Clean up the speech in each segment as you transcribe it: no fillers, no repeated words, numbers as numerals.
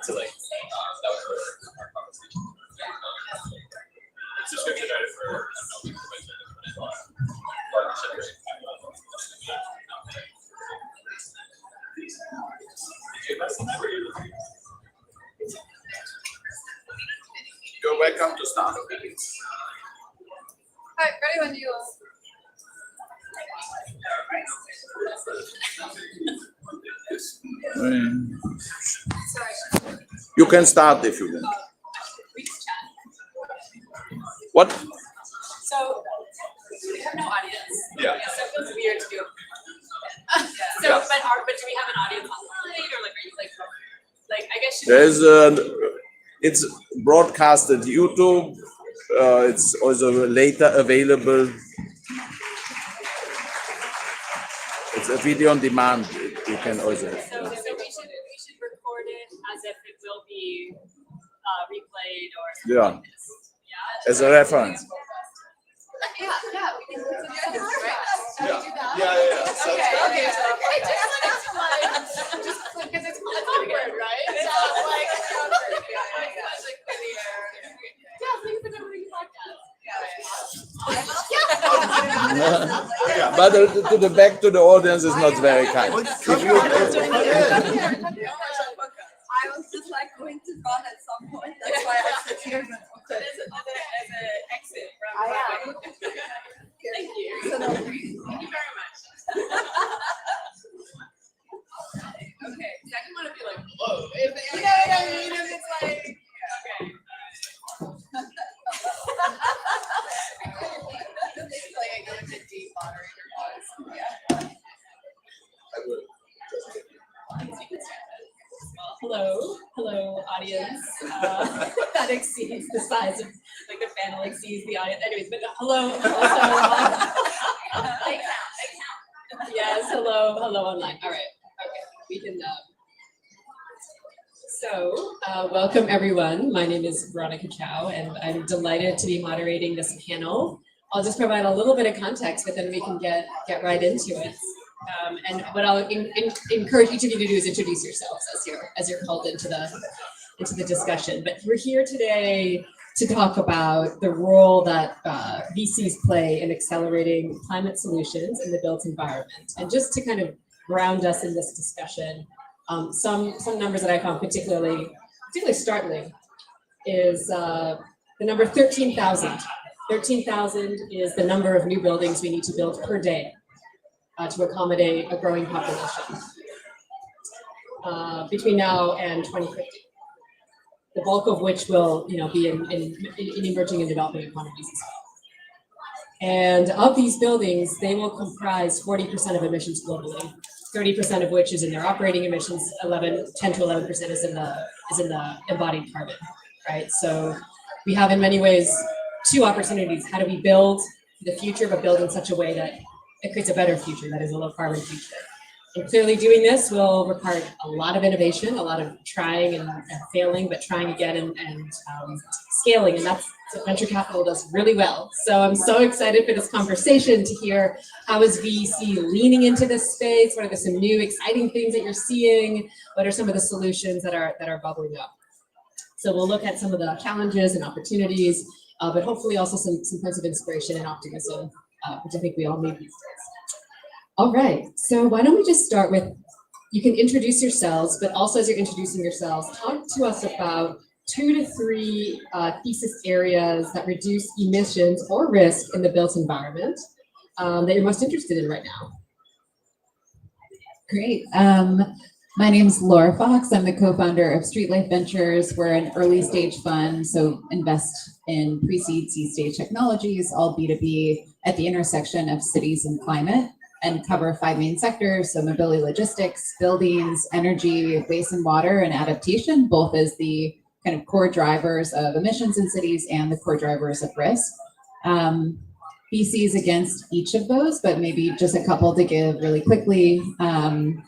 So like that was our conversation. Subscription credit for You're welcome to start. Hi, ready when you Sorry. You can start if you want. We just chat. What? So we have no audience. Yeah. So it feels weird to do. So, Yeah. but do we have an audience online or like are you like I guess There's it's broadcasted YouTube. It's also later available. It's a video on demand. You can also. So we should record it as if it will be replayed or something Yeah. like this. Yeah. As a reference. Yeah, we can do that, right? Yeah. Do that? Yeah. So Okay. I just wanted to like, just because it's awkward, right? It's not like, especially for the air. Yeah, thanks for doing the podcast. Yeah. But to the back to the audience is not very kind. I was just like going to run at some point. That's why I sit here. But As an exit from I am. Thank you. So no, Thank you very much. Okay, I didn't want to be like, whoa. If you know what I mean? If it's like, okay. It's like I go into deep moderator pause. Yeah. Hello, audience. That exceeds the size of, like the panel exceeds the audience. Anyways, but hello. They count. Yes, hello online. All right, okay, we can. Welcome everyone. My name is Veronica Chow, and I'm delighted to be moderating this panel. I'll just provide a little bit of context, but then we can get right into it. And what I'll encourage each of you to do is introduce yourselves as you're called into the discussion. But we're here today to talk about the role that VCs play in accelerating climate solutions in the built environment. And just to kind of ground us in this discussion, some numbers that I found particularly startling is the number 13,000. 13,000 is the number of new buildings we need to build per day to accommodate a growing population between now and 2050. The bulk of which will, be in emerging and developing economies as well. And of these buildings, they will comprise 40% of emissions globally, 30% of which is in their operating emissions, 10 to 11% is in the embodied carbon, right? So we have in many ways two opportunities. How do we build the future, but build in such a way that it creates a better future, that is a low carbon future? And clearly doing this will require a lot of innovation, a lot of trying and failing, but trying again and scaling. And that's what venture capital does really well. So I'm so excited for this conversation to hear how is VC leaning into this space? What are some new exciting things that you're seeing? What are some of the solutions that are bubbling up? So we'll look at some of the challenges and opportunities, but hopefully also some points of inspiration and optimism, which I think we all need these days. All right, so why don't we just start with, you can introduce yourselves, but also as you're introducing yourselves, talk to us about 2 to 3 thesis areas that reduce emissions or risk in the built environment that you're most interested in right now. Great. My name's Laura Fox. I'm the co-founder of Street Life Ventures. We're an early stage fund, so invest in pre-seed, seed stage technologies, all B2B at the intersection of cities and climate, and cover 5 main sectors, so mobility, logistics, buildings, energy, waste and water, and adaptation, both as the kind of core drivers of emissions in cities and the core drivers of risk. VCs against each of those, but maybe just a couple to give really quickly. On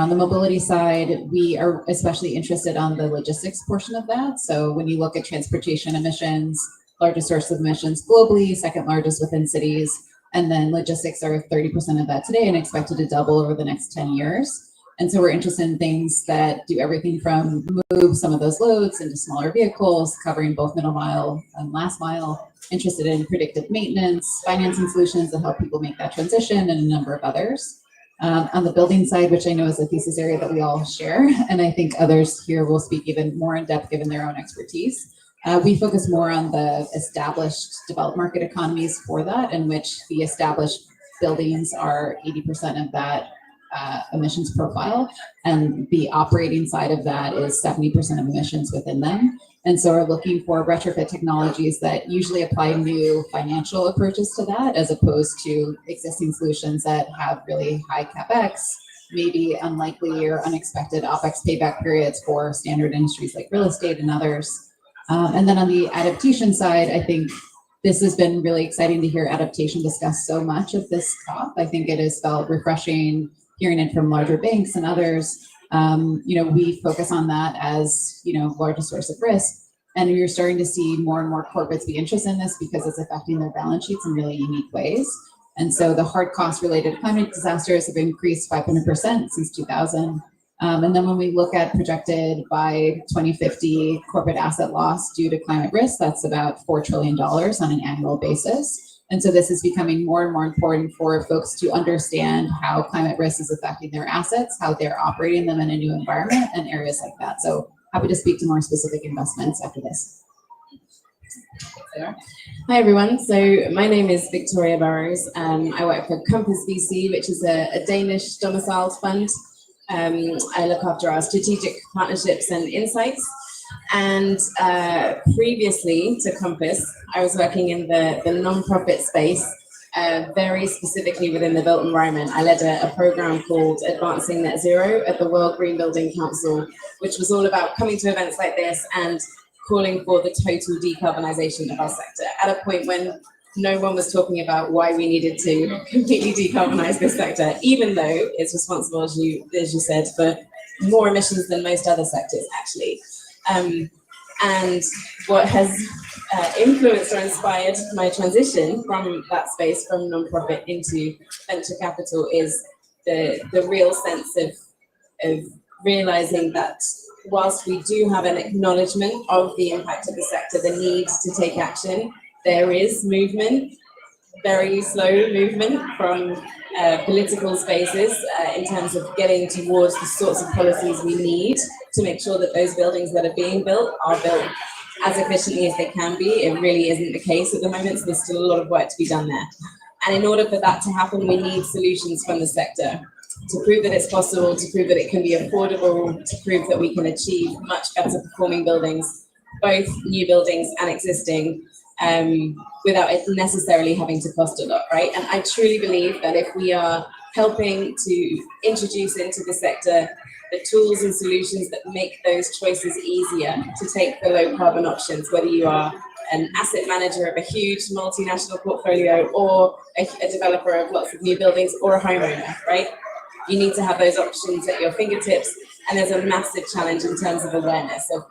the mobility side, we are especially interested on the logistics portion of that. So when you look at transportation emissions, largest source of emissions globally, second largest within cities, and then logistics are 30% of that today and expected to double over the next 10 years. And so we're interested in things that do everything from move some of those loads into smaller vehicles, covering both middle mile and last mile, interested in predictive maintenance, financing solutions that help people make that transition, and a number of others. On the building side, which I know is a thesis area that we all share, and I think others here will speak even more in depth given their own expertise. We focus more on the established developed market economies for that, in which the established buildings are 80% of that emissions profile, and the operating side of that is 70% of emissions within them. And so we're looking for retrofit technologies that usually apply new financial approaches to that, as opposed to existing solutions that have really high CapEx, maybe unlikely or unexpected OpEx payback periods for standard industries like real estate and others. And then on the adaptation side, I think this has been really exciting to hear adaptation discussed so much at this COP. I think it has felt refreshing hearing it from larger banks and others. We focus on that as, largest source of risk. And you're starting to see more and more corporates be interested in this because it's affecting their balance sheets in really unique ways. And so the hard cost related climate disasters have increased 500% since 2000. And then when we look at projected by 2050 corporate asset loss due to climate risk, that's about $4 trillion on an annual basis. And so this is becoming more and more important for folks to understand how climate risk is affecting their assets, how they're operating them in a new environment, and areas like that. So happy to speak to more specific investments after this. Hi everyone, so my name is Victoria Burrows. I work for Compass VC, which is a Danish domiciled fund. I look after our strategic partnerships and insights. And previously to Compass, I was working in the non-profit space, very specifically within the built environment. I led a program called Advancing Net Zero at the World Green Building Council, which was all about coming to events like this and calling for the total decarbonisation of our sector at a point when no one was talking about why we needed to completely decarbonise this sector, even though it's responsible, as you said, for more emissions than most other sectors, actually. And what has influenced or inspired my transition from that space, from nonprofit into venture capital, is the real sense of realizing that whilst we do have an acknowledgement of the impact of the sector, the need to take action, there is movement, very slow movement from political spaces in terms of getting towards the sorts of policies we need to make sure that those buildings that are being built are built as efficiently as they can be. It really isn't the case at the moment, so there's still a lot of work to be done there. And in order for that to happen, we need solutions from the sector to prove that it's possible, to prove that it can be affordable, to prove that we can achieve much better performing buildings, both new buildings and existing, without it necessarily having to cost a lot, right? And I truly believe that if we are helping to introduce into the sector the tools and solutions that make those choices easier to take the low carbon options, whether you are an asset manager of a huge multinational portfolio or a developer of lots of new buildings or a homeowner, right? You need to have those options at your fingertips. And there's a massive challenge in terms of awareness of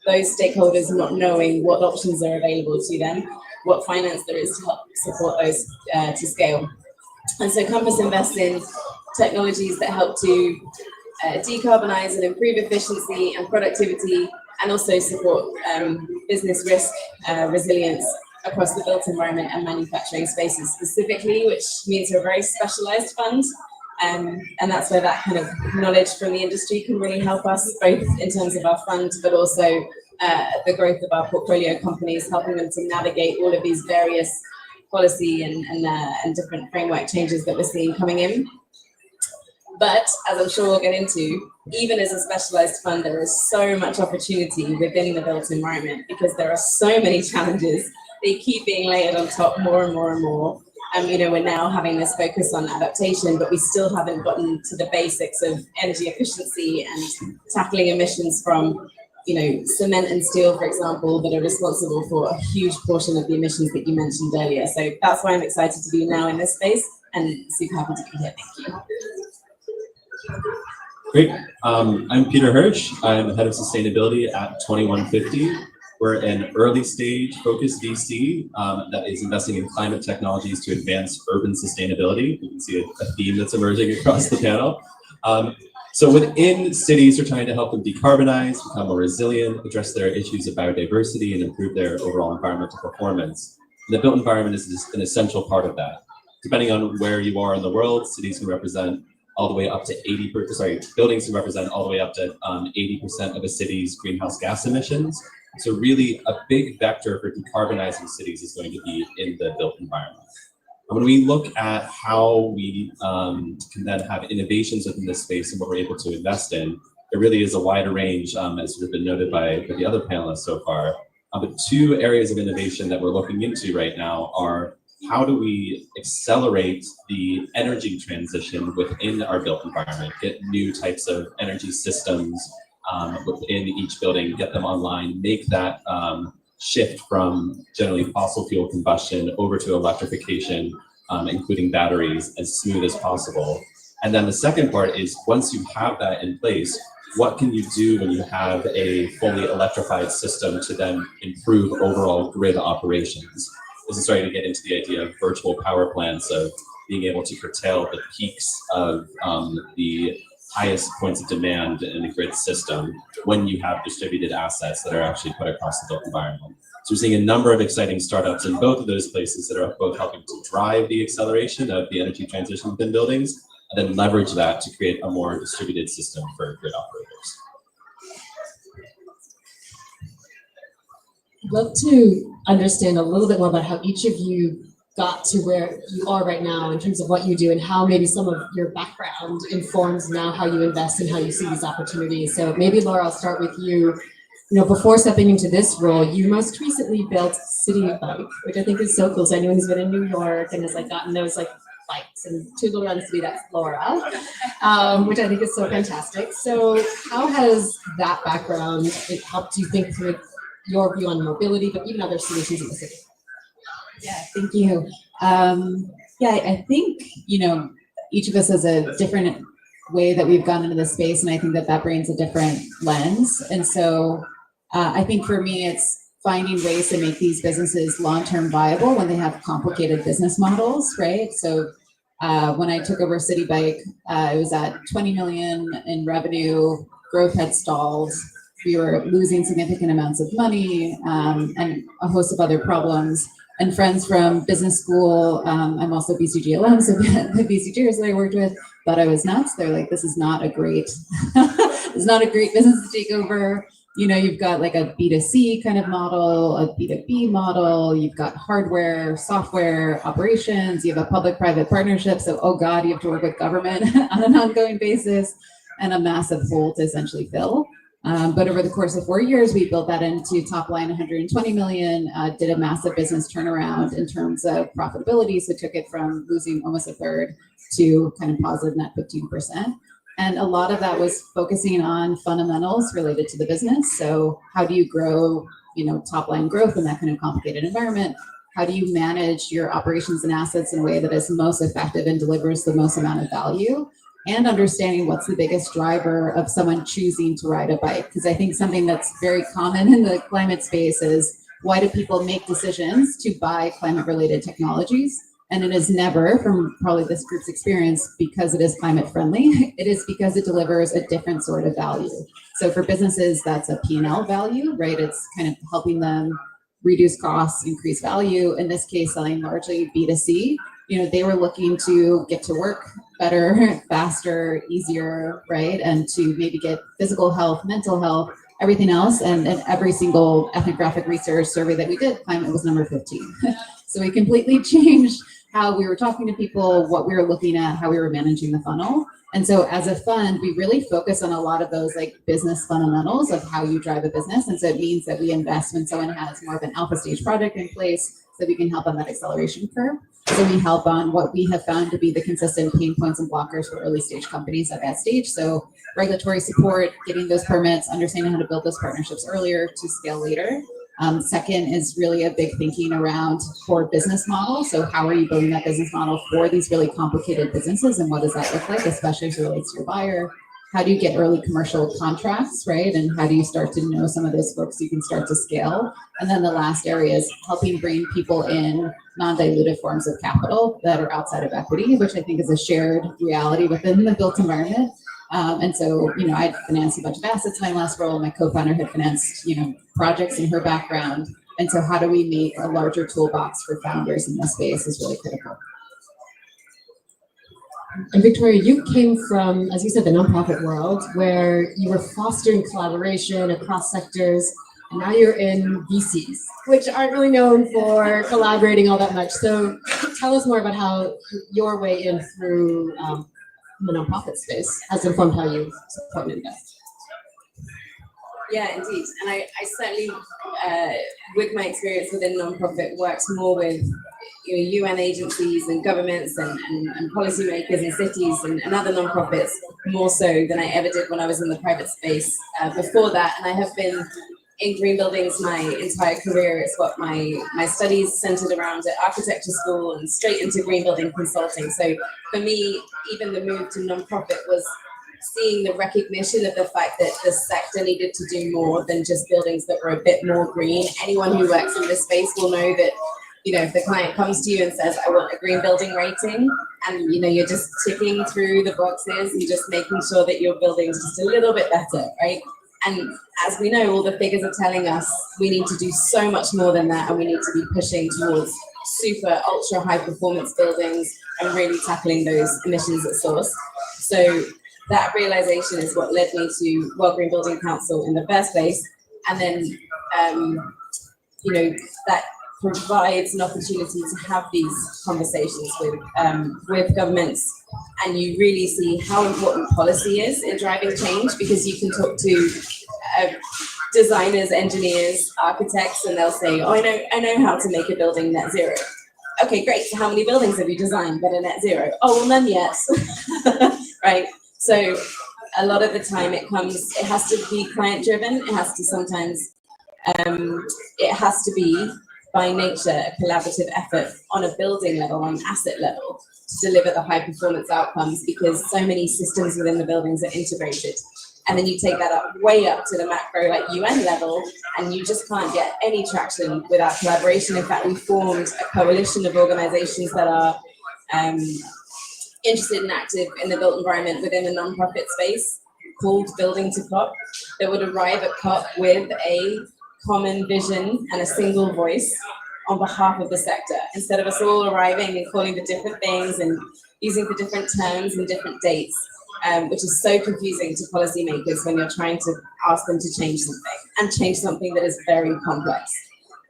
those stakeholders not knowing what options are available to them, what finance there is to help support those to scale. And so Compass invests in technologies that help to decarbonize and improve efficiency and productivity, and also support business risk resilience across the built environment and manufacturing spaces specifically, which means we're a very specialized fund. And that's where that kind of knowledge from the industry can really help us, both in terms of our fund, but also the growth of our portfolio companies, helping them to navigate all of these various policy and different framework changes that we're seeing coming in. But as I'm sure we'll get into, even as a specialized fund, there is so much opportunity within the built environment because there are so many challenges. They keep being layered on top more and more and more. We're now having this focus on adaptation, but we still haven't gotten to the basics of energy efficiency and tackling emissions from, cement and steel, for example, that are responsible for a huge portion of the emissions that you mentioned earlier. So that's why I'm excited to be now in this space and super happy to be here. Thank you. Great. I'm Peter Hirsch. I'm the head of sustainability at 2150. We're an early stage focused VC that is investing in climate technologies to advance urban sustainability. You can see a theme that's emerging across the panel. So within cities, we're trying to help them decarbonize, become more resilient, address their issues of biodiversity, and improve their overall environmental performance. And the built environment is just an essential part of that. Depending on where you are in the world, cities can represent all the way up to buildings can represent all the way up to 80% of a city's greenhouse gas emissions. So really a big vector for decarbonizing cities is going to be in the built environment. And when we look at how we can then have innovations within this space and what we're able to invest in, there really is a wider range, as has been noted by the other panelists so far. But two areas of innovation that we're looking into right now are how do we accelerate the energy transition within our built environment, get new types of energy systems within each building, get them online, make that shift from generally fossil fuel combustion over to electrification, including batteries, as smooth as possible. And then the second part is, once you have that in place, what can you do when you have a fully electrified system to then improve overall grid operations? This is starting to get into the idea of virtual power plants, of being able to curtail the peaks of the highest points of demand in the grid system when you have distributed assets that are actually put across the built environment. So we're seeing a number of exciting startups in both of those places that are both helping to drive the acceleration of the energy transition within buildings, and then leverage that to create a more distributed system for grid operators. I'd love to understand a little bit more about how each of you got to where you are right now in terms of what you do, and how maybe some of your background informs now how you invest and how you see these opportunities. So maybe Laura, I'll start with you. You know, before stepping into this role, you most recently built City Bike, which I think is so cool. So anyone who's been in New York and has like gotten those like bikes and tootled around the city, that's Laura, which I think is so fantastic. So how has that background helped you think through your view on mobility, but even other solutions in the city? Yeah, thank you. I think, each of us has a different way that we've gone into the space, and I think that brings a different lens. And so I think for me, it's finding ways to make these businesses long-term viable when they have complicated business models, right? So when I took over City Bike, it was at 20 million in revenue, growth had stalled, we were losing significant amounts of money, and a host of other problems. And friends from business school, I'm also BCG alum, so the BCGers that I worked with thought I was nuts. They're like, this is not a great, it's not a great business to take over. You've got like a B2C kind of model, a B2B model, you've got hardware, software, operations, you have a public-private partnership. So, oh God, you have to work with government on an ongoing basis, and a massive hole to essentially fill. But over the course of 4 years, we built that into top line 120 million, did a massive business turnaround in terms of profitability. So took it from losing almost a third to kind of positive net 15%. And a lot of that was focusing on fundamentals related to the business. So how do you grow, top line growth in that kind of complicated environment? How do you manage your operations and assets in a way that is most effective and delivers the most amount of value? And understanding what's the biggest driver of someone choosing to ride a bike. Because I think something that's very common in the climate space is, why do people make decisions to buy climate-related technologies? And it is never, from probably this group's experience, because it is climate friendly. It is because it delivers a different sort of value. So for businesses, that's a P&L value, right? It's kind of helping them reduce costs, increase value. In this case, selling largely B2C. They were looking to get to work better, faster, easier, right? And to maybe get physical health, mental health, everything else. And every single ethnographic research survey that we did, climate was number 15. So we completely changed how we were talking to people, what we were looking at, how we were managing the funnel. And so as a fund, we really focus on a lot of those like business fundamentals of how you drive a business. And so it means that we invest when someone has more of an alpha stage project in place, so we can help on that acceleration curve. So we help on what we have found to be the consistent pain points and blockers for early stage companies at that stage. So regulatory support, getting those permits, understanding how to build those partnerships earlier to scale later. Second is really a big thinking around core business model. So how are you building that business model for these really complicated businesses, and what does that look like, especially as it relates to your buyer? How do you get early commercial contracts, right? And how do you start to know some of those folks so you can start to scale? And then the last area is helping bring people in non-dilutive forms of capital that are outside of equity, which I think is a shared reality within the built environment. And so, I'd financed a bunch of assets in my last role. My co-founder had financed, projects in her background. And so how do we make a larger toolbox for founders in this space is really critical. And Victoria, you came from, as you said, the nonprofit world, where you were fostering collaboration across sectors, and now you're in VCs, which aren't really known for collaborating all that much. So tell us more about how your way in through the nonprofit space has informed how you support and invest. Yeah, indeed. And I certainly, with my experience within nonprofit, worked more with UN agencies and governments and policymakers in cities and other nonprofits, more so than I ever did when I was in the private space before that. And I have been in green buildings my entire career. It's what my studies centered around at architecture school and straight into green building consulting. So for me, even the move to nonprofit was seeing the recognition of the fact that the sector needed to do more than just buildings that were a bit more green. Anyone who works in this space will know that, if the client comes to you and says, I want a green building rating, and you're just ticking through the boxes and just making sure that your building's just a little bit better, right? And as we know, all the figures are telling us we need to do so much more than that, and we need to be pushing towards super ultra high performance buildings and really tackling those emissions at source. So that realization is what led me to World Green Building Council in the first place. And then, that provides an opportunity to have these conversations with governments. And you really see how important policy is in driving change, because you can talk to designers, engineers, architects, and they'll say, oh, I know how to make a building net zero. Okay, great. So how many buildings have you designed that are net zero? Oh, well, none yet. Right. So a lot of the time it has to be client driven. It has to sometimes, it has to be by nature a collaborative effort on a building level, on an asset level, to deliver the high performance outcomes, because so many systems within the buildings are integrated. And then you take that up way up to the macro, like UN level, and you just can't get any traction without collaboration. In fact, we formed a coalition of organizations that are interested and active in the built environment within the nonprofit space, called Building to COP, that would arrive at COP with a common vision and a single voice on behalf of the sector, instead of us all arriving and calling the different things and using the different terms and different dates, which is so confusing to policymakers when you're trying to ask them to change something that is very complex.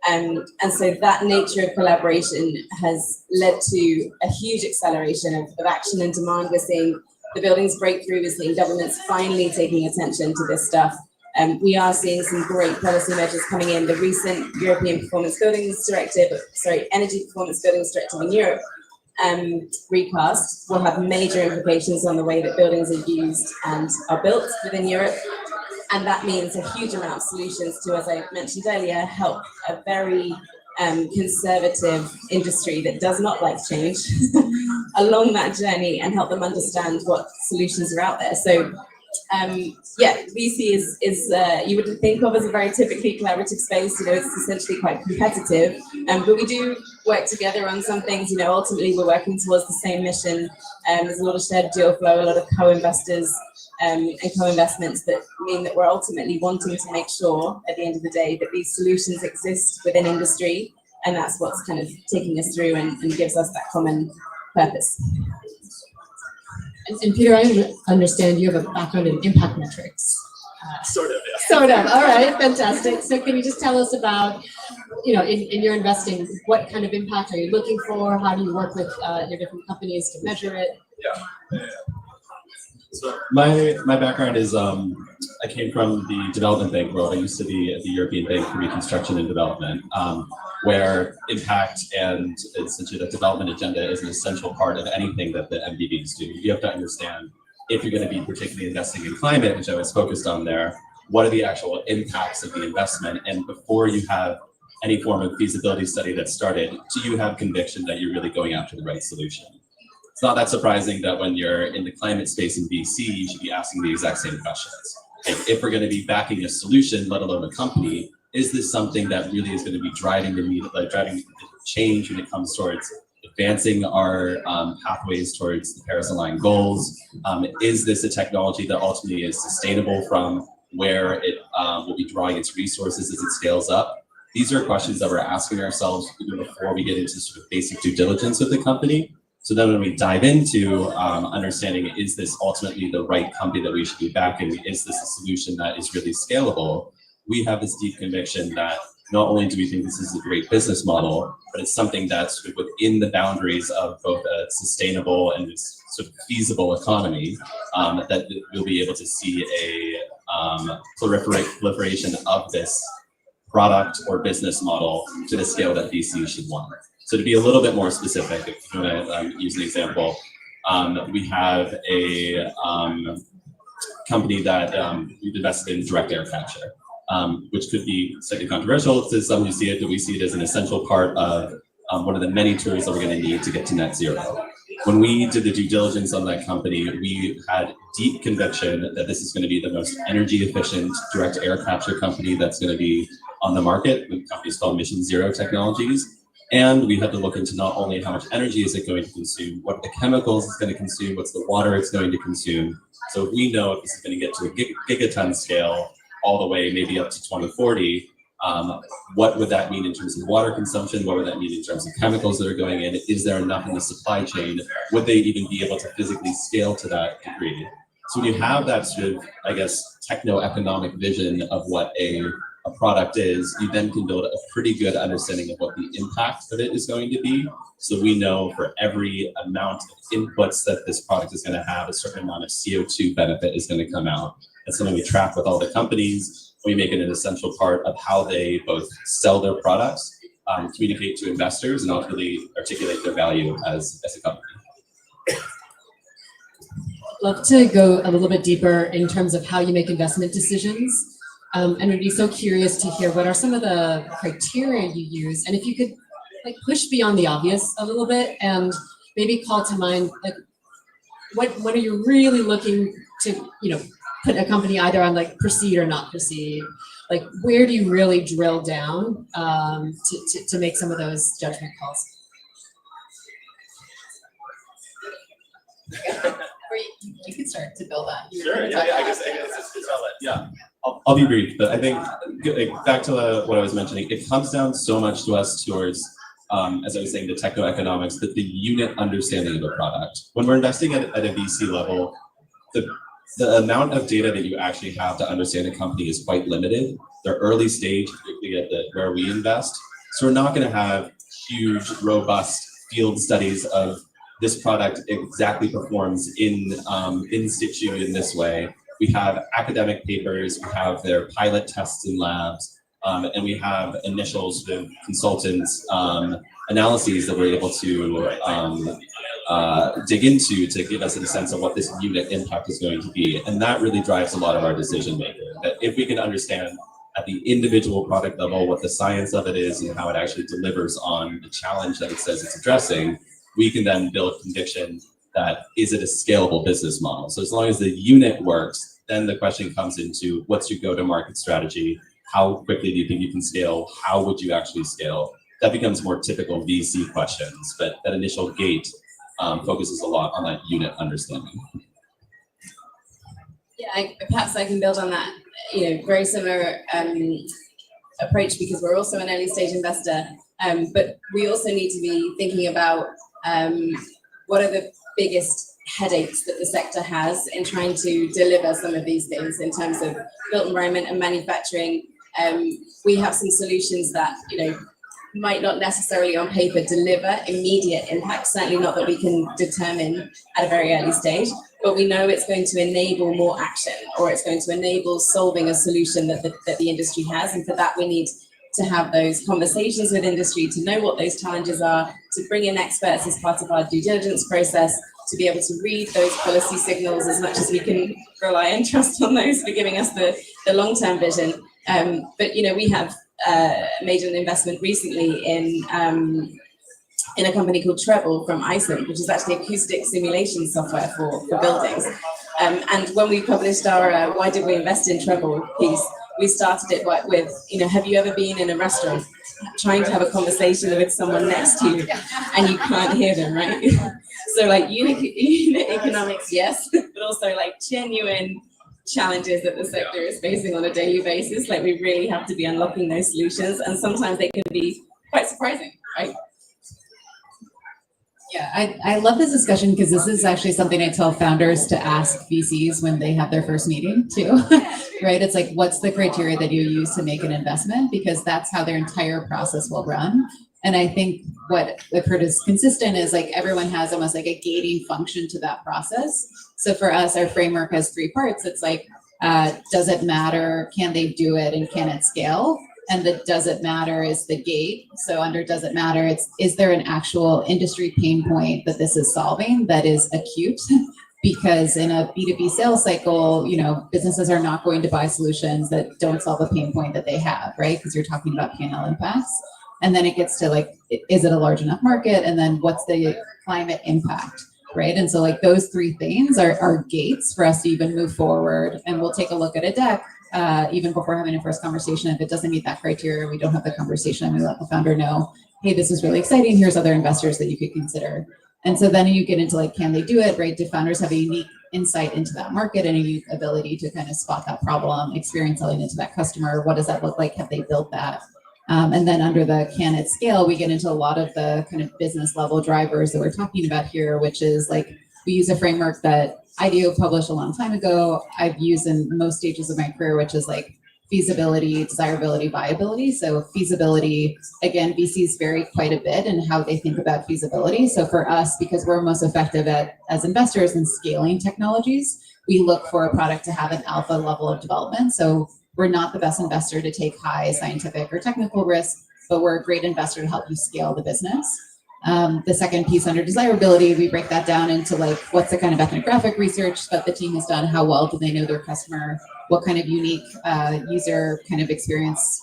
And so that nature of collaboration has led to a huge acceleration of action and demand. We're seeing the buildings breakthrough, we're seeing governments finally taking attention to this stuff. We are seeing some great policy measures coming in. The recent European Performance Buildings Directive, Energy Performance Buildings Directive in Europe, recast, will have major implications on the way that buildings are used and are built within Europe. And that means a huge amount of solutions to, as I mentioned earlier, help a very conservative industry that does not like change along that journey, and help them understand what solutions are out there. So VC is you would think of as a very typically collaborative space. It's essentially quite competitive, but we do work together on some things. Ultimately we're working towards the same mission. There's a lot of shared deal flow, a lot of co-investors and co-investments that mean that we're ultimately wanting to make sure at the end of the day that these solutions exist within industry, and that's what's kind of taking us through and gives us that common purpose. And Peter, I understand you have a background in impact metrics. Sort of, yeah. Sort of. All right, fantastic. So can you just tell us about, in your investing, what kind of impact are you looking for? How do you work with your different companies to measure it? Yeah. So my background is I came from the development bank world. I used to be at the European Bank for Reconstruction and Development, where impact and essentially the development agenda is an essential part of anything that the MBBs do. You have to understand, if you're going to be particularly investing in climate, which I was focused on there, what are the actual impacts of the investment? And before you have any form of feasibility study that's started, do you have conviction that you're really going after the right solution? It's not that surprising that when you're in the climate space in VC, you should be asking the exact same questions. If we're going to be backing a solution, let alone a company, is this something that really is going to be driving the change when it comes towards advancing our pathways towards the Paris Aligned goals? Is this a technology that ultimately is sustainable from where it will be drawing its resources as it scales up? These are questions that we're asking ourselves even before we get into sort of basic due diligence of the company. So then when we dive into understanding, is this ultimately the right company that we should be backing? Is this a solution that is really scalable? We have this deep conviction that not only do we think this is a great business model, but it's something that's sort of within the boundaries of both a sustainable and sort of feasible economy, that we'll be able to see a proliferation of this product or business model to the scale that VC should want. So to be a little bit more specific, if you want to use an example, we have a company that we've invested in direct air capture, which could be slightly controversial to some who see it, but we see it as an essential part of one of the many tools that we're going to need to get to net zero. When we did the due diligence on that company, we had deep conviction that this is going to be the most energy efficient direct air capture company that's going to be on the market. The company is called Mission Zero Technologies. And we had to look into not only how much energy is it going to consume, what the chemicals it's going to consume, what's the water it's going to consume. So if we know if this is going to get to a gigaton scale all the way maybe up to 2040, what would that mean in terms of water consumption? What would that mean in terms of chemicals that are going in? Is there enough in the supply chain? Would they even be able to physically scale to that degree? So when you have that sort of, I guess, techno-economic vision of what a product is, you then can build a pretty good understanding of what the impact of it is going to be. So we know for every amount of inputs that this product is going to have, a certain amount of CO2 benefit is going to come out. That's something we track with all the companies. We make it an essential part of how they both sell their products, communicate to investors, and ultimately articulate their value as a company. Love to go a little bit deeper in terms of how you make investment decisions. And would be so curious to hear what are some of the criteria you use, and if you could like push beyond the obvious a little bit and maybe call to mind like what are you really looking to, put a company either on like proceed or not proceed? Like where do you really drill down to make some of those judgment calls? You can start to build on. Sure, yeah, I guess it's all that. Yeah, I'll be brief, but I think back to what I was mentioning, it comes down so much to us towards, as I was saying, the techno-economics, the unit understanding of a product. When we're investing at a VC level, the amount of data that you actually have to understand a company is quite limited. They're early stage, particularly at where we invest. So we're not going to have huge, robust field studies of this product exactly performs in situ in this way. We have academic papers, we have their pilot tests in labs, and we have initial sort of consultants analyses that we're able to dig into to give us a sense of what this unit impact is going to be. And that really drives a lot of our decision making. That if we can understand at the individual product level what the science of it is and how it actually delivers on the challenge that it says it's addressing, we can then build conviction that is it a scalable business model. So as long as the unit works, then the question comes into what's your go-to-market strategy? How quickly do you think you can scale? How would you actually scale? That becomes more typical VC questions, but that initial gate focuses a lot on that unit understanding. Yeah, perhaps I can build on that. Very similar approach because we're also an early stage investor, but we also need to be thinking about what are the biggest headaches that the sector has in trying to deliver some of these things in terms of built environment and manufacturing. We have some solutions that might not necessarily on paper deliver immediate impact, certainly not that we can determine at a very early stage, but we know it's going to enable more action, or it's going to enable solving a solution that the industry has. And for that, we need to have those conversations with industry, to know what those challenges are, to bring in experts as part of our due diligence process, to be able to read those policy signals as much as we can rely and trust on those for giving us the long-term vision. But we have made an investment recently in a company called Treble from Iceland, which is actually acoustic simulation software for buildings. And when we published our Why Did We Invest in Treble piece, we started it with, have you ever been in a restaurant trying to have a conversation with someone next to you and you can't hear them, right? So like unit economics, yes, but also like genuine challenges that the sector is facing on a daily basis. Like we really have to be unlocking those solutions, and sometimes they can be quite surprising, right? Yeah, I love this discussion because this is actually something I tell founders to ask VCs when they have their first meeting too, right? It's like, what's the criteria that you use to make an investment? Because that's how their entire process will run. And I think what I've heard is consistent is like everyone has almost like a gating function to that process. So for us, our framework has 3 parts. It's like, does it matter? Can they do it? And can it scale? And the does it matter is the gate. So under does it matter, is there an actual industry pain point that this is solving that is acute? Because in a B2B sales cycle, businesses are not going to buy solutions that don't solve a pain point that they have, right? Because you're talking about P&L impacts. And then it gets to like, is it a large enough market? And then what's the climate impact, right? And so like those 3 things are gates for us to even move forward. And we'll take a look at a deck even before having a first conversation. If it doesn't meet that criteria, we don't have the conversation, and we let the founder know, hey, this is really exciting. Here's other investors that you could consider. And so then you get into like, can they do it, right? Do founders have a unique insight into that market and a unique ability to kind of spot that problem, experience selling into that customer? What does that look like? Have they built that? And then under the can it scale, we get into a lot of the kind of business level drivers that we're talking about here, which is like, we use a framework that IDEO published a long time ago. I've used in most stages of my career, which is like feasibility, desirability, viability. So feasibility, again, VCs vary quite a bit in how they think about feasibility. So for us, because we're most effective as investors in scaling technologies, we look for a product to have an alpha level of development. So we're not the best investor to take high scientific or technical risk, but we're a great investor to help you scale the business. The second piece under desirability, we break that down into like, what's the kind of ethnographic research that the team has done? How well do they know their customer? What kind of unique user kind of experience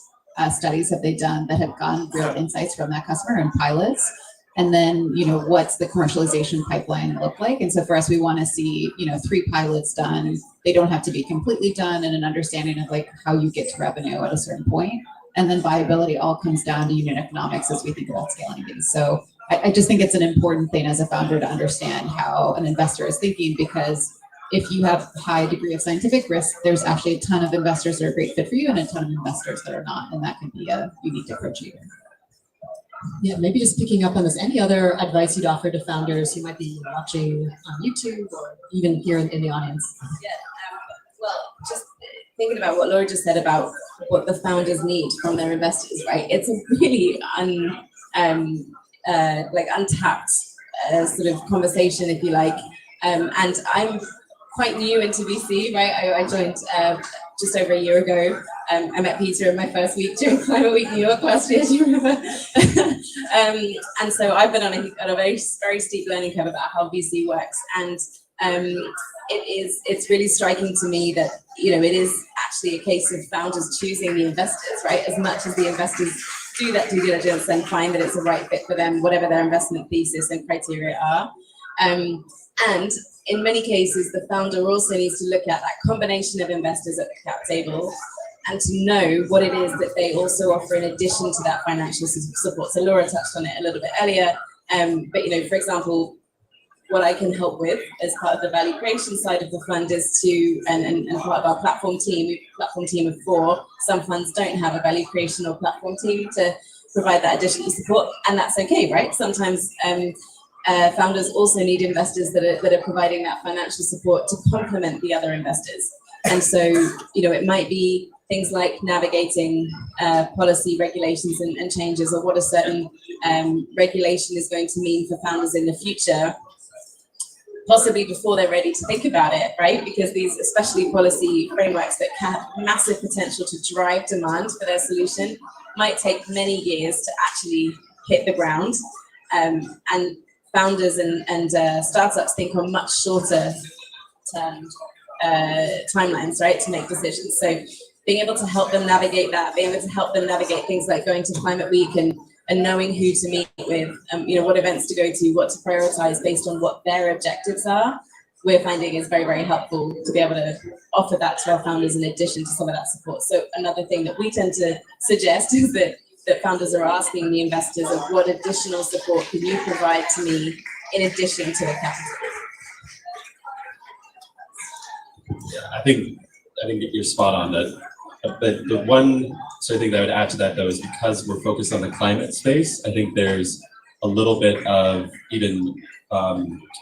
studies have they done that have gotten real insights from that customer and pilots? And then, what's the commercialization pipeline look like? And so for us, we want to see, 3 pilots done. They don't have to be completely done, and an understanding of like how you get to revenue at a certain point. And then viability all comes down to unit economics as we think about scaling these. So I just think it's an important thing as a founder to understand how an investor is thinking, because if you have a high degree of scientific risk, there's actually a ton of investors that are a great fit for you and a ton of investors that are not. And that can be a unique differentiator. Yeah, maybe just picking up on this, any other advice you'd offer to founders who might be watching on YouTube or even here in the audience? Yeah, well, just thinking about what Laura just said about what the founders need from their investors, right? It's a really untapped sort of conversation, if you like. And I'm quite new into VC, right? I joined just over a year ago. I met Peter in my first week during Climate Week New York last year, do you remember? And so I've been on a very, very steep learning curve about how VC works. And it's really striking to me that, it is actually a case of founders choosing the investors, right? As much as the investors do that due diligence and find that it's a right fit for them, whatever their investment thesis and criteria are. And in many cases, the founder also needs to look at that combination of investors at the cap table and to know what it is that they also offer in addition to that financial support. So Laura touched on it a little bit earlier, but for example, what I can help with as part of the value creation side of the fund is to, and part of our platform team, we have a platform team of 4. Some funds don't have a value creation or platform team to provide that additional support, and that's okay, right? Sometimes founders also need investors that are providing that financial support to complement the other investors. And so, it might be things like navigating policy regulations and changes, or what a certain regulation is going to mean for founders in the future, possibly before they're ready to think about it, right? Because these, especially policy frameworks that have massive potential to drive demand for their solution, might take many years to actually hit the ground. And founders and startups think on much shorter term timelines, right, to make decisions. So being able to help them navigate that, being able to help them navigate things like going to Climate Week and knowing who to meet with, what events to go to, what to prioritize based on what their objectives are, we're finding is very, very helpful to be able to offer that to our founders in addition to some of that support. So another thing that we tend to suggest is that founders are asking the investors of what additional support can you provide to me in addition to the capital. Yeah, I think you're spot on that. But the one sort of thing that I would add to that though is because we're focused on the climate space, I think there's a little bit of even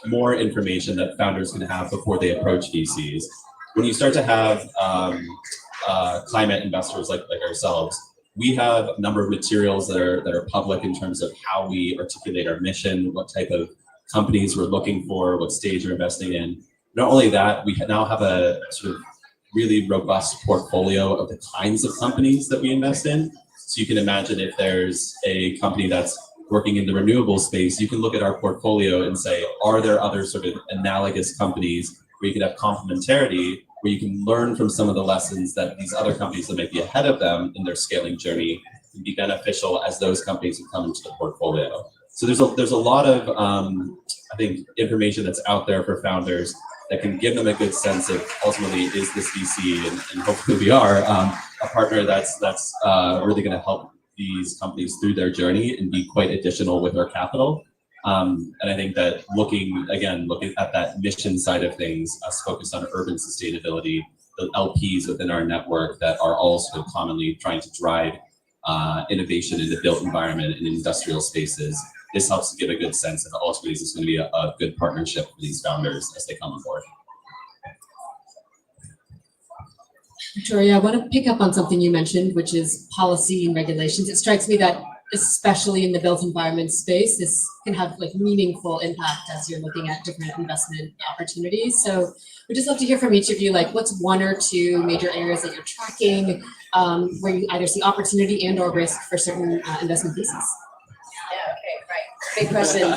more information that founders can have before they approach VCs. When you start to have climate investors like ourselves, we have a number of materials that are public in terms of how we articulate our mission, what type of companies we're looking for, what stage we're investing in. Not only that, we now have a sort of really robust portfolio of the kinds of companies that we invest in. So you can imagine if there's a company that's working in the renewable space, you can look at our portfolio and say, are there other sort of analogous companies where you could have complementarity, where you can learn from some of the lessons that these other companies that may be ahead of them in their scaling journey can be beneficial as those companies have come into the portfolio. So there's a lot of, I think, information that's out there for founders that can give them a good sense of ultimately is this VC, and hopefully we are a partner that's really going to help these companies through their journey and be quite additional with our capital. And I think that looking at that mission side of things, us focused on urban sustainability, the LPs within our network that are also commonly trying to drive innovation in the built environment and industrial spaces, this helps to give a good sense that ultimately this is going to be a good partnership for these founders as they come on board. Victoria, I want to pick up on something you mentioned, which is policy and regulations. It strikes me that especially in the built environment space, this can have like meaningful impact as you're looking at different investment opportunities. So we'd just love to hear from each of you, like what's one or two major areas that you're tracking where you either see opportunity and or risk for certain investment theses? Yeah, okay, right. Big question.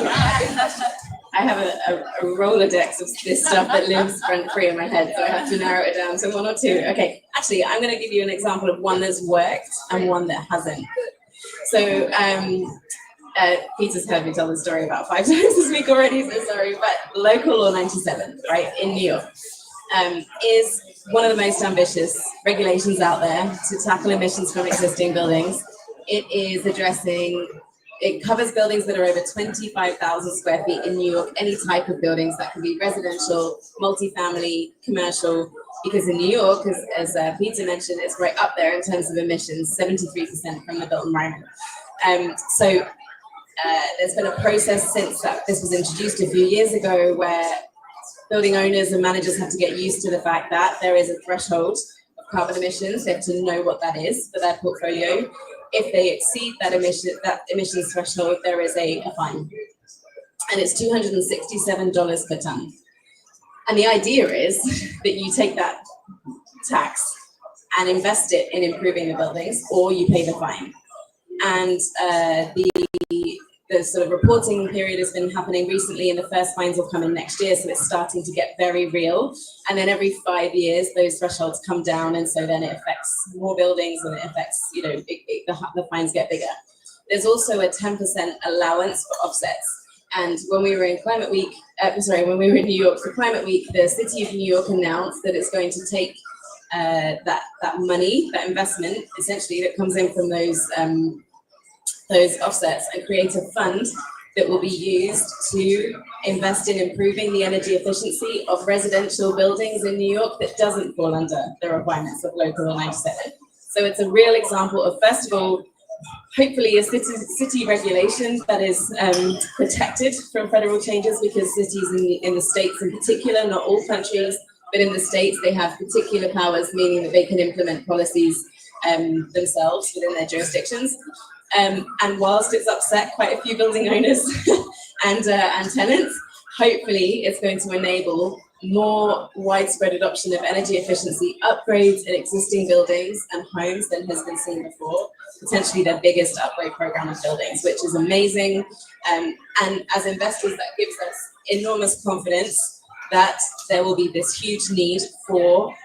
I have a Rolodex of this stuff that lives front free in my head, so I have to narrow it down to one or two. Okay, actually, I'm going to give you an example of one that's worked and one that hasn't. So Peter's heard me tell the story about 5 times this week already, so sorry, but Local Law 97, right, in New York, is one of the most ambitious regulations out there to tackle emissions from existing buildings. It covers buildings that are over 25,000 square feet in New York, any type of buildings that can be residential, multifamily, commercial, because in New York, as Peter mentioned, it's right up there in terms of emissions, 73% from the built environment. So there's been a process since this was introduced a few years ago where building owners and managers have to get used to the fact that there is a threshold of carbon emissions. They have to know what that is for their portfolio. If they exceed that emissions threshold, there is a fine. And it's $267 per ton. And the idea is that you take that tax and invest it in improving the buildings, or you pay the fine. And the sort of reporting period has been happening recently, and the first fines will come in next year, so it's starting to get very real. And then every 5 years, those thresholds come down, and so then it affects more buildings, and it affects, the fines get bigger. There's also a 10% allowance for offsets. And when we were in when we were in New York for Climate Week, the City of New York announced that it's going to take that money, that investment, essentially, that comes in from those offsets and create a fund that will be used to invest in improving the energy efficiency of residential buildings in New York that doesn't fall under the requirements of Local Law 97. So it's a real example of, first of all, hopefully a city regulation that is protected from federal changes, because cities in the States in particular, not all countries, but in the States, they have particular powers, meaning that they can implement policies themselves within their jurisdictions. And whilst it's upset quite a few building owners and tenants, hopefully it's going to enable more widespread adoption of energy efficiency upgrades in existing buildings and homes than has been seen before, potentially their biggest upgrade program of buildings, which is amazing. And as investors, that gives us enormous confidence that there will be this huge need for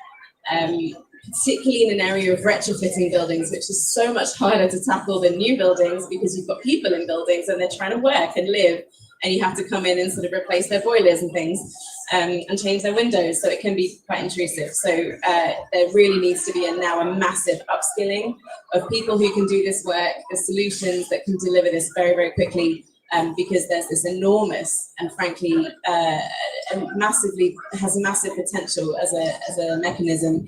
particularly in an area of retrofitting buildings, which is so much harder to tackle than new buildings, because you've got people in buildings and they're trying to work and live, and you have to come in and sort of replace their boilers and things. and change their windows, so it can be quite intrusive. So there really needs to be now a massive upskilling of people who can do this work, the solutions that can deliver this very, very quickly, because there's this enormous and frankly has massive potential as a mechanism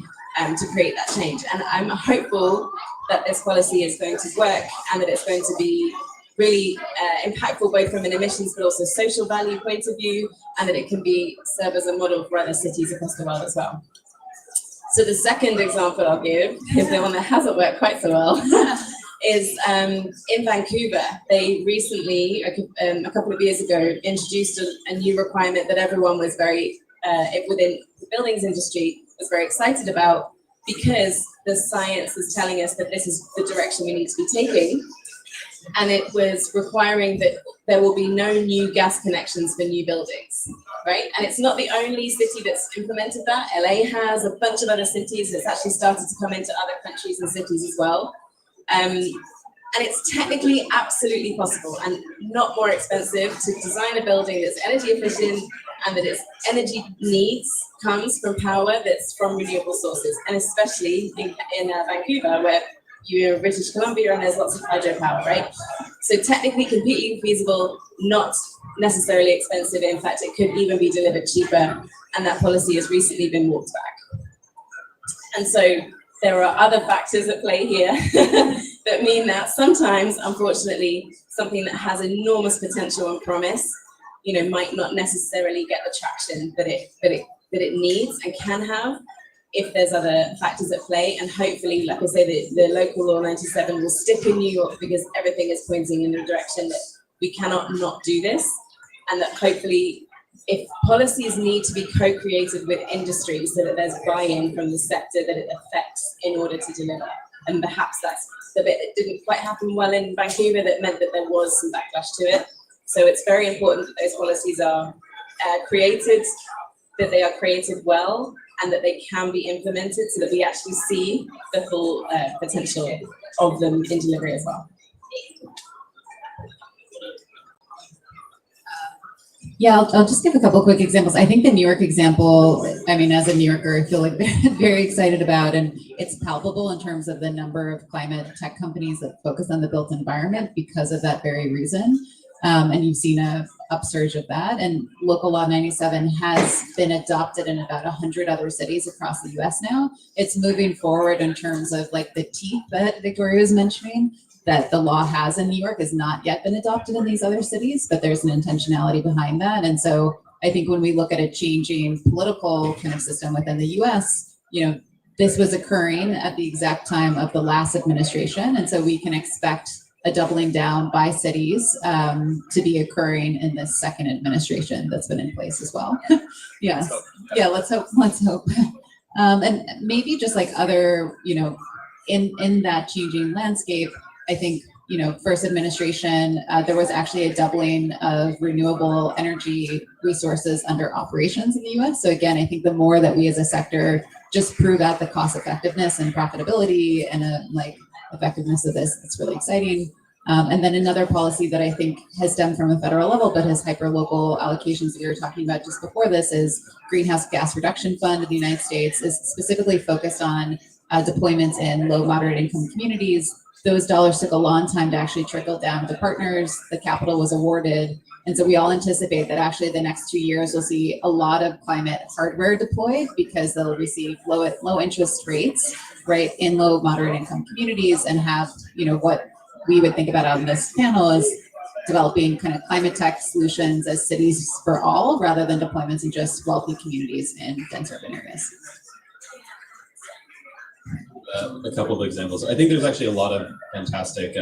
to create that change. And I'm hopeful that this policy is going to work and that it's going to be really impactful both from an emissions but also social value point of view, and that it can serve as a model for other cities across the world as well. So the second example I'll give is the one that hasn't worked quite so well. Is in Vancouver. They recently, a couple of years ago, introduced a new requirement that everyone was very, within the buildings industry, was very excited about, because the science is telling us that this is the direction we need to be taking. And it was requiring that there will be no new gas connections for new buildings, right? And it's not the only city that's implemented that. LA has, a bunch of other cities. It's actually started to come into other countries and cities as well. And it's technically absolutely possible and not more expensive to design a building that's energy efficient and that its energy needs comes from power that's from renewable sources, and especially in Vancouver, where you're in British Columbia and there's lots of hydropower, right? So technically completely feasible, not necessarily expensive. In fact, it could even be delivered cheaper, and that policy has recently been walked back. And so there are other factors at play here that mean that sometimes, unfortunately, something that has enormous potential and promise, might not necessarily get the traction that it needs and can have if there's other factors at play. And hopefully, like I say, the local law 97 will stick in New York, because everything is pointing in the direction that we cannot not do this, and that hopefully, if policies need to be co-created with industry so that there's buy-in from the sector that it affects in order to deliver. And perhaps that's the bit that didn't quite happen well in Vancouver, that meant that there was some backlash to it. So it's very important that those policies are created, that they are created well, and that they can be implemented so that we actually see the full potential of them in delivery as well. Yeah, I'll just give a couple quick examples. I think the New York example, I mean, as a New Yorker, I feel like very excited about, and it's palpable in terms of the number of climate tech companies that focus on the built environment because of that very reason. And you've seen a upsurge of that. And Local Law 97 has been adopted in about 100 other cities across the US now. It's moving forward in terms of like the teeth that Victoria was mentioning, that the law has in New York has not yet been adopted in these other cities, but there's an intentionality behind that. And so I think when we look at a changing political kind of system within the US, this was occurring at the exact time of the last administration. And so we can expect a doubling down by cities to be occurring in this second administration that's been in place as well. Yes. Yeah, let's hope. And maybe just like other, in that changing landscape, I think, first administration, there was actually a doubling of renewable energy resources under operations in the US. So again, I think the more that we as a sector just prove out the cost effectiveness and profitability and effectiveness of this, it's really exciting. And then another policy that I think has stemmed from a federal level, but has hyper-local allocations that we were talking about just before this, is Greenhouse Gas Reduction Fund of the United States is specifically focused on deployments in low, moderate income communities. Those dollars took a long time to actually trickle down to partners. The capital was awarded. And so we all anticipate that actually the next 2 years we'll see a lot of climate hardware deployed, because they'll receive low interest rates, right, in low, moderate income communities, and have, what we would think about on this panel is developing kind of climate tech solutions as cities for all, rather than deployments in just wealthy communities in dense urban areas. A couple of examples. I think there's actually a lot of fantastic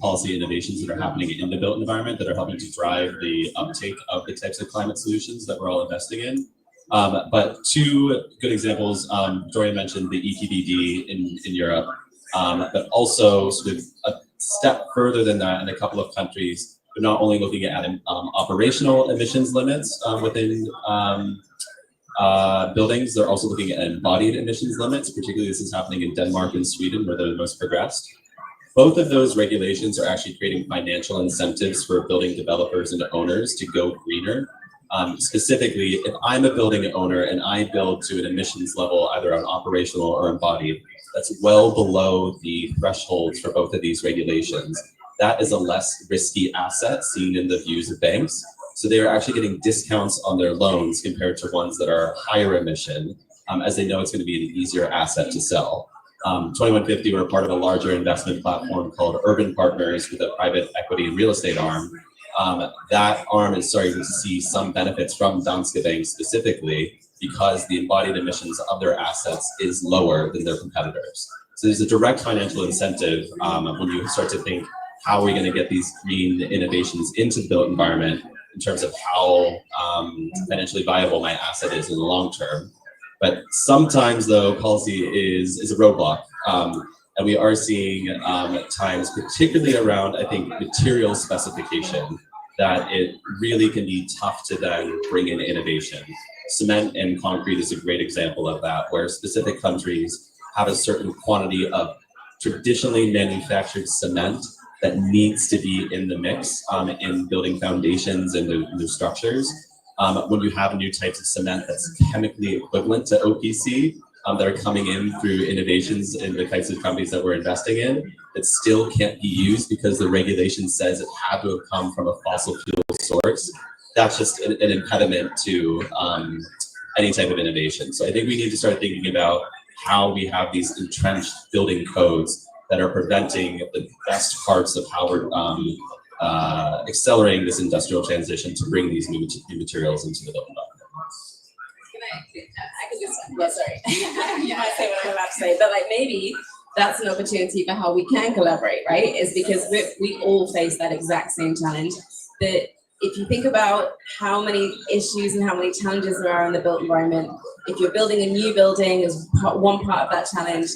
policy innovations that are happening in the built environment that are helping to drive the uptake of the types of climate solutions that we're all investing in. But two good examples, Dorian mentioned the EPBD in Europe, but also sort of a step further than that in a couple of countries. They're not only looking at operational emissions limits within buildings, they're also looking at embodied emissions limits. Particularly this is happening in Denmark and Sweden, where they're the most progressed. Both of those regulations are actually creating financial incentives for building developers and owners to go greener. Specifically, if I'm a building owner and I build to an emissions level, either on operational or embodied, that's well below the thresholds for both of these regulations. That is a less risky asset seen in the views of banks. So they are actually getting discounts on their loans compared to ones that are higher emission, as they know it's going to be an easier asset to sell. 2150, we're part of a larger investment platform called Urban Partners with a private equity and real estate arm. That arm is starting to see some benefits from Danske Bank specifically because the embodied emissions of their assets is lower than their competitors. So there's a direct financial incentive when you start to think, how are we going to get these green innovations into the built environment in terms of how financially viable my asset is in the long term. But sometimes, though, policy is a roadblock. And we are seeing at times, particularly around, I think, material specification, that it really can be tough to then bring in innovation. Cement and concrete is a great example of that, where specific countries have a certain quantity of traditionally manufactured cement that needs to be in the mix in building foundations and the structures. When you have new types of cement that's chemically equivalent to OPC, that are coming in through innovations in the types of companies that we're investing in, that still can't be used because the regulation says it had to have come from a fossil fuel source. That's just an impediment to any type of innovation. So I think we need to start thinking about how we have these entrenched building codes that are preventing the best parts of how we're accelerating this industrial transition to bring these new materials into the built environment. I could just, well, sorry, you might say what I'm about to say, but like maybe that's an opportunity for how we can collaborate, right? Is because we all face that exact same challenge. That if you think about how many issues and how many challenges there are in the built environment, if you're building a new building as one part of that challenge,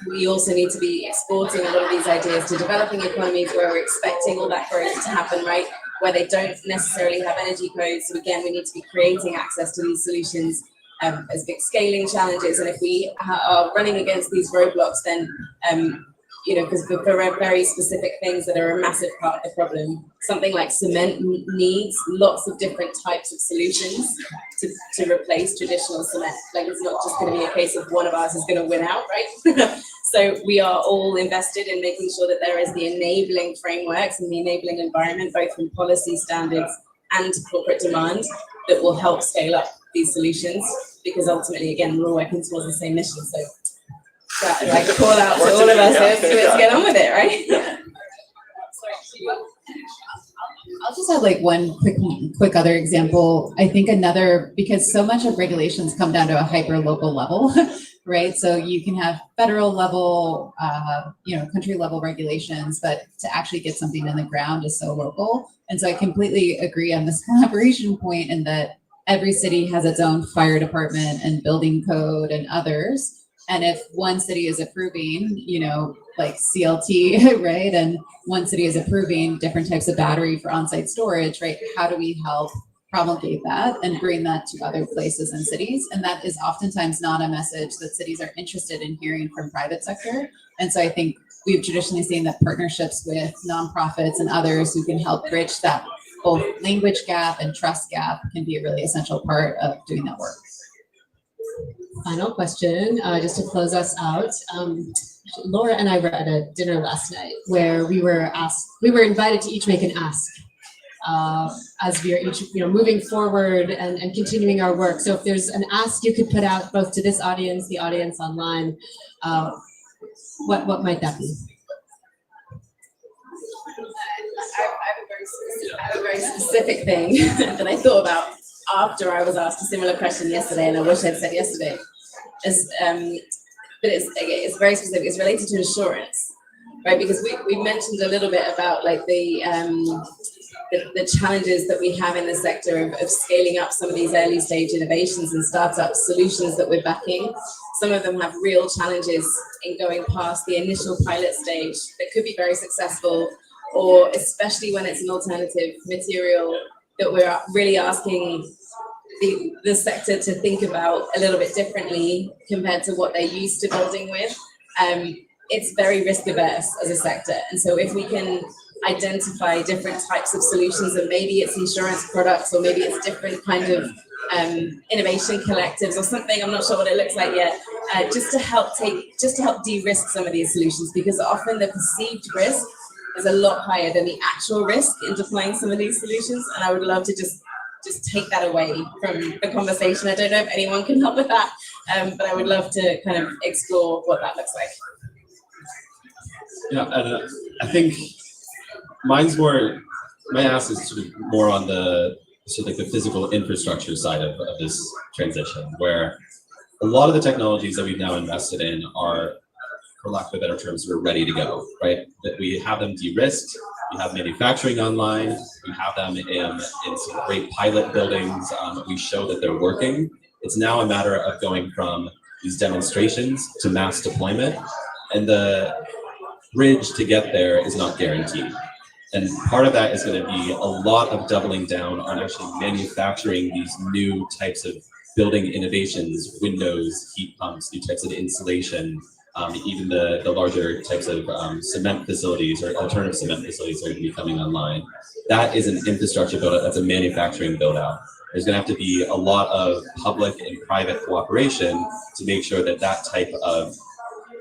we also need to be exporting a lot of these ideas to developing economies where we're expecting all that growth to happen, right? Where they don't necessarily have energy codes. So again, we need to be creating access to these solutions as big scaling challenges. And if we are running against these roadblocks, then, you know, because for very specific things that are a massive part of the problem, something like cement needs lots of different types of solutions to replace traditional cement. Like it's not just going to be a case of one of ours is going to win out, right? So we are all invested in making sure that there is the enabling frameworks and the enabling environment, both from policy standards and corporate demand, that will help scale up these solutions. Because ultimately, again, we're all working towards the same mission. So that, like, call out to all of us, let's get on with it, right? I'll just add like one quick other example. I think because so much of regulations come down to a hyper local level, right? So you can have federal level, country level regulations, but to actually get something in the ground is so local. And so I completely agree on this collaboration point in that every city has its own fire department and building code and others. And if one city is approving, like CLT, right? And one city is approving different types of battery for on-site storage, right? How do we help promulgate that and bring that to other places and cities? And that is oftentimes not a message that cities are interested in hearing from private sector. And so I think we've traditionally seen that partnerships with nonprofits and others who can help bridge that both language gap and trust gap can be a really essential part of doing that work. Final question, just to close us out. Laura and I were at a dinner last night where we were invited to each make an ask as we are each, moving forward and continuing our work. So if there's an ask you could put out both to this audience, the audience online, what might that be? I have a very specific thing that I thought about after I was asked a similar question yesterday, and I wish I'd said yesterday. But it's very specific. It's related to insurance, right? Because we mentioned a little bit about like the challenges that we have in the sector of scaling up some of these early stage innovations and startup solutions that we're backing. Some of them have real challenges in going past the initial pilot stage that could be very successful, or especially when it's an alternative material that we're really asking the sector to think about a little bit differently compared to what they're used to building with. It's very risk averse as a sector. And so if we can identify different types of solutions, and maybe it's insurance products, or maybe it's different kind of innovation collectives or something. I'm not sure what it looks like yet. Just to help de-risk some of these solutions, because often the perceived risk is a lot higher than the actual risk in deploying some of these solutions. And I would love to just take that away from the conversation. I don't know if anyone can help with that, but I would love to kind of explore what that looks like. Yeah, and I think my ask is sort of more on the sort of like the physical infrastructure side of this transition, where a lot of the technologies that we've now invested in are, for lack of a better term, sort of ready to go, right? That we have them de-risked, we have manufacturing online, we have them in some great pilot buildings, we show that they're working. It's now a matter of going from these demonstrations to mass deployment, and the bridge to get there is not guaranteed. And part of that is going to be a lot of doubling down on actually manufacturing these new types of building innovations, windows, heat pumps, new types of insulation, even the larger types of cement facilities or alternative cement facilities that are going to be coming online. That is an infrastructure build out, that's a manufacturing build out. There's going to have to be a lot of public and private cooperation to make sure that that type of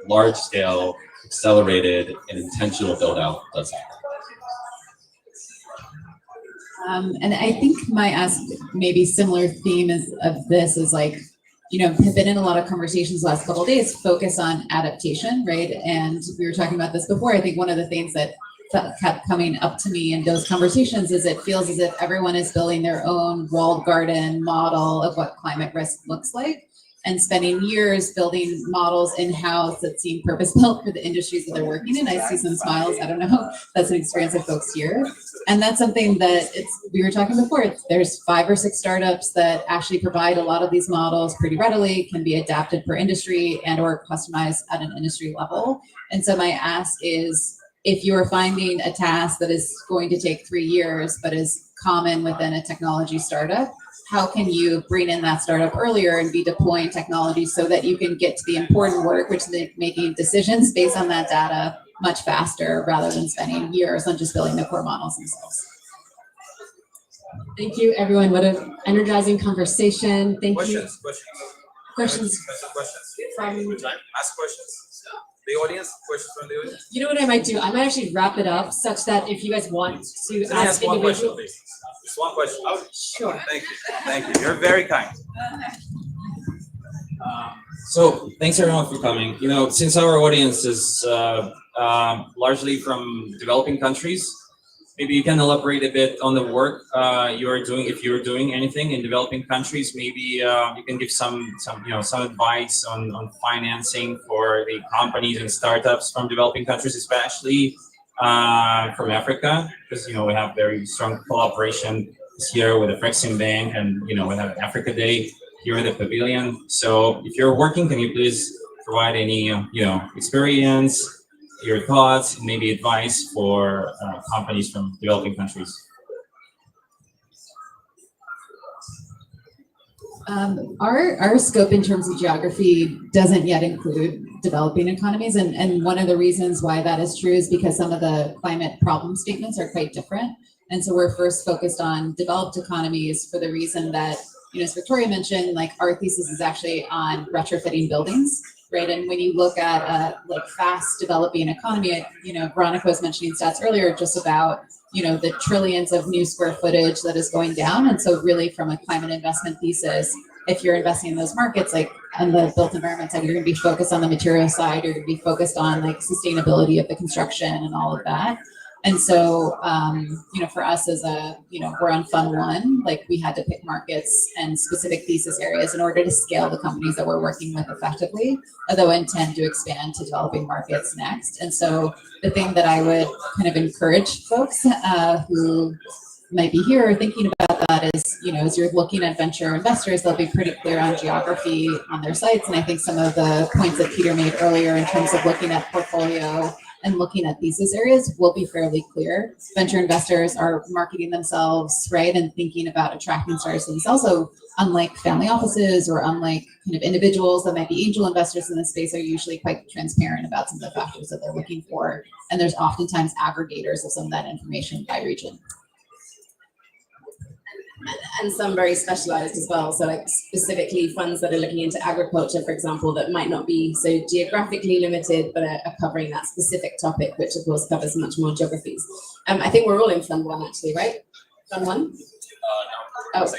large scale, accelerated and intentional build out does happen. And I think my ask, maybe similar theme of this is like, have been in a lot of conversations the last couple of days, focus on adaptation, right? And we were talking about this before. I think one of the things that kept coming up to me in those conversations is it feels as if everyone is building their own walled garden model of what climate risk looks like, and spending years building models in-house that seem purpose-built for the industries that they're working in. I see some smiles. I don't know. That's an experience of folks here. And that's something that we were talking before. There's 5 or 6 startups that actually provide a lot of these models pretty readily, can be adapted per industry and or customized at an industry level. And so my ask is, if you are finding a task that is going to take 3 years, but is common within a technology startup, how can you bring in that startup earlier and be deploying technology so that you can get to the important work, which is making decisions based on that data much faster, rather than spending years on just building the core models themselves? Thank you, everyone. What an energizing conversation. Thank you. Questions from Ask questions. The audience, questions from the audience. You know what I might do? I might actually wrap it up such that if you guys want to Let me ask one question, individual. please. Just one question. Oh, Sure. thank you. Thank you. You're very kind. So thanks everyone for coming. Since our audience is largely from developing countries, maybe you can elaborate a bit on the work you are doing. If you're doing anything in developing countries, maybe you can give some advice on financing for the companies and startups from developing countries, especially from Africa, because we have very strong collaboration this year with the Frexim Bank, and we have Africa Day here in the pavilion. So if you're working, can you please provide any experience, your thoughts, and maybe advice for companies from developing countries? Our scope in terms of geography doesn't yet include developing economies, and one of the reasons why that is true is because some of the climate problem statements are quite different. And so we're first focused on developed economies for the reason that, as Victoria mentioned, like our thesis is actually on retrofitting buildings, right? And when you look at a fast developing economy, Veronica was mentioning stats earlier just about the trillions of new square footage that is going down. And so really from a climate investment thesis, if you're investing in those markets, like on the built environment side, you're going to be focused on the material side, you're going to be focused on like sustainability of the construction and all of that. And so, for us as we're on Fund 1, like we had to pick markets and specific thesis areas in order to scale the companies that we're working with effectively, although intend to expand to developing markets next. And so the thing that I would kind of encourage folks who might be here or thinking about that is, as you're looking at venture investors, they'll be pretty clear on geography on their sites. And I think some of the points that Peter made earlier in terms of looking at portfolio and looking at thesis areas will be fairly clear. Venture investors are marketing themselves, right, and thinking about attracting startups themselves. So unlike family offices or unlike kind of individuals that might be angel investors in this space, are usually quite transparent about some of the factors that they're looking for. And there's oftentimes aggregators of some of that information by region. And some very specialized as well. So like specifically funds that are looking into agriculture, for example, that might not be so geographically limited, but are covering that specific topic, which of course covers much more geographies. I think we're all in Fund 1 actually, right? Fund 1? No. Oh,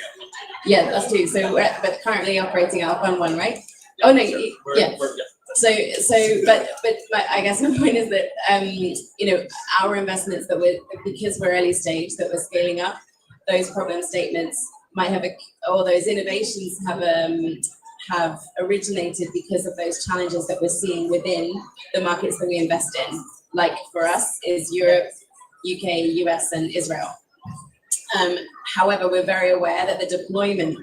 yeah, that's 2. So but currently operating out of Fund 1, right? Oh no, yeah. So, but I guess my point is that, you know, our investments because we're early stage, that we're scaling up, those problem statements might have, or those innovations have originated because of those challenges that we're seeing within the markets that we invest in. Like for us is Europe, UK, US, and Israel. However, we're very aware that the deployment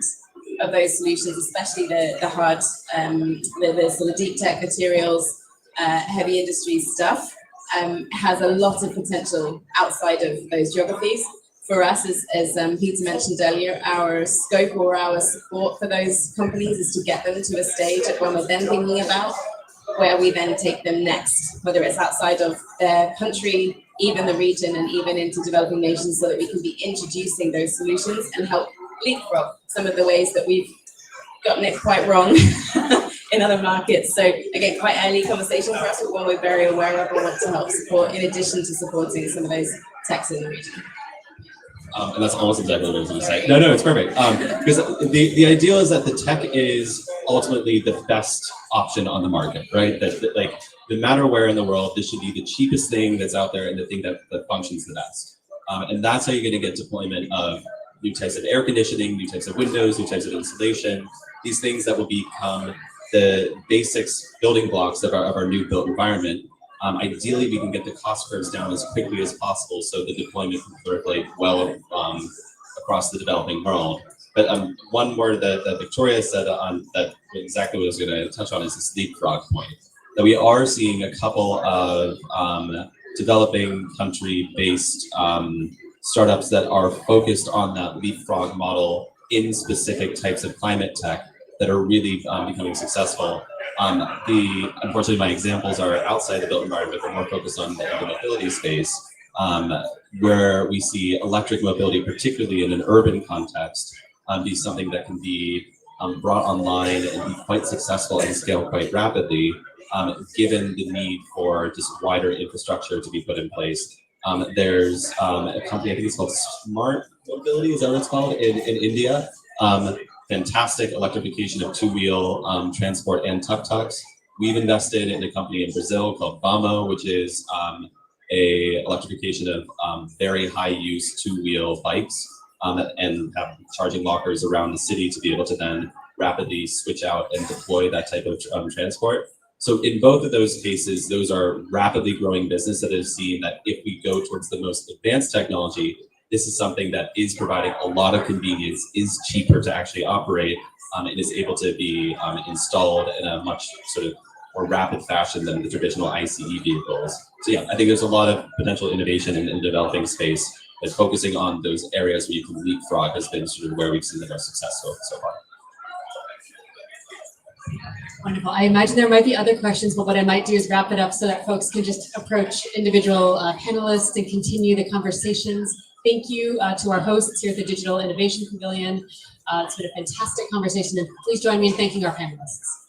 of those solutions, especially the hard, the sort of deep tech materials, heavy industry stuff, has a lot of potential outside of those geographies. For us, as Peter mentioned earlier, our scope or our support for those companies is to get them to a stage when we're then thinking about where we then take them next, whether it's outside of their country, even the region, and even into developing nations, so that we can be introducing those solutions and help leapfrog some of the ways that we've gotten it quite wrong in other markets. So again, quite early conversation for us, but one we're very aware of and want to help support, in addition to supporting some of those techs in the region. And that's almost exactly what I was going to say. No, it's perfect. Because the ideal is that the tech is ultimately the best option on the market, right? That like, no matter where in the world, this should be the cheapest thing that's out there and the thing that functions the best. And that's how you're going to get deployment of new types of air conditioning, new types of windows, new types of insulation, these things that will become the basics, building blocks of our new built environment. Ideally, we can get the cost curves down as quickly as possible so the deployment can proliferate well across the developing world. But one word that Victoria said on that exactly what I was going to touch on is this leapfrog point. That we are seeing a couple of developing country-based startups that are focused on that leapfrog model in specific types of climate tech that are really becoming successful. Unfortunately, my examples are outside the built environment, but more focused on the mobility space, where we see electric mobility, particularly in an urban context, be something that can be brought online and be quite successful and scale quite rapidly, given the need for just wider infrastructure to be put in place. There's a company, I think it's called Smart Mobility, is that what it's called, in India? Fantastic electrification of two-wheel transport and tuk-tuks. We've invested in a company in Brazil called Vamo, which is a electrification of very high-use two-wheel bikes and have charging lockers around the city to be able to then rapidly switch out and deploy that type of transport. So in both of those cases, those are rapidly growing business that has seen that if we go towards the most advanced technology, this is something that is providing a lot of convenience, is cheaper to actually operate, and is able to be installed in a much sort of more rapid fashion than the traditional ICE vehicles. So yeah, I think there's a lot of potential innovation in the developing space, but focusing on those areas where you can leapfrog has been sort of where we've seen the most success so far. Wonderful. I imagine there might be other questions, but what I might do is wrap it up so that folks can just approach individual panelists and continue the conversations. Thank you to our hosts here at the Digital Innovation Pavilion. It's been a fantastic conversation, and please join me in thanking our panelists.